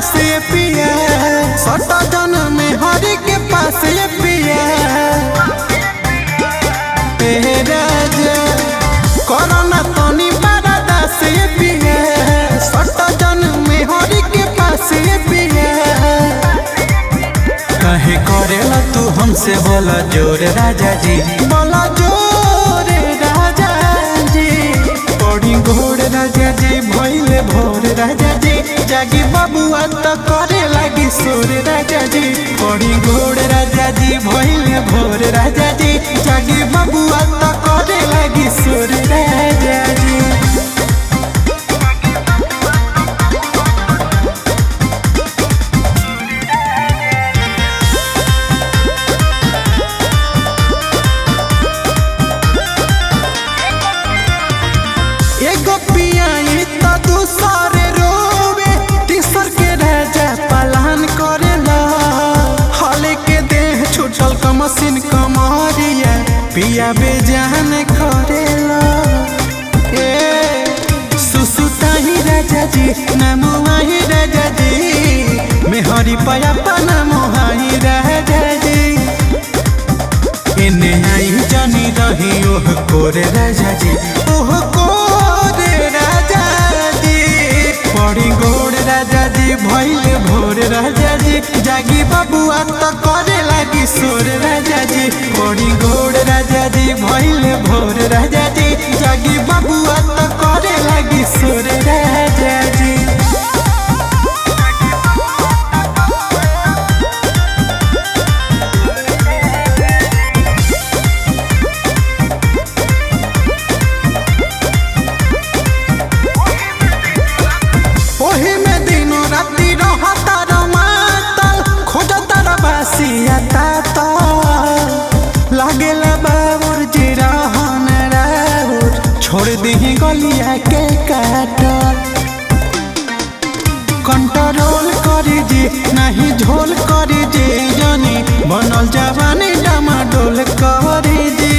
से पिया सटा जन में हरि के पास ये पिया राजा कोरोना तनी बड़ा से पिया सटा जन में हरि के पास ये पिया कहे करेला तू हमसे बोला जोर राजा जी बोला जोर राजा जी पड़ी घोड़ राजा जी भइले भोर राजा जी जागी बबुआ तो करे लगी सोर राजा जी पड़ी घोड़ राजा जी भइले भोर राजा जी जागी बबुआ तो करे लगी सोर राजा जी। एगो पियाई तो दूसरे रोवे तीसर के राजा पलान करेला हले के देह छुटल कमसिन कमरिया पिया बेजान करेला ए सुसुताही राजा जी नमुआही राजा जी मेहरी पाया पना मोहाई राजा जी इन्हें आई जानी रही ओह कोरे राजा जी ओह कोरे राजा जी पड़ी गोड़ राजा जी भइले भोर राजा जी जागी बबुआ तो करे लगी सोर राजा जी पड़ी गोड़ राजा जी भइले भोर राजा जी जागी बबुआ तो करे लगी सोर राजा जी। ओही में दिनों राती रहता रमातल खोजता रबासिया ताता लागेला बाबुर जी रहन राउर छोड़ दही गलिया के काटल कंट्रोल करी जी नहीं झोल करी जी जानी बनल जवानी डामाडोल करी जी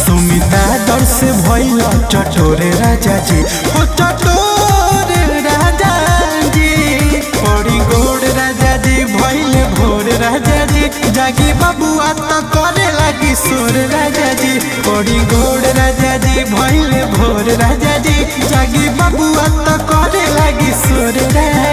सुमिता दर से भइल चटोरे राजा जी हो चटोरे राजा जी पड़ी गोड़ राजा जी भइले भोर राजा जी जागी बबुआ तो करे लगी सोर राजा जी पड़ी गोड़ राजा जी भइले भोर राजा जी जागी बबुआ तो करे लगी सोर राजा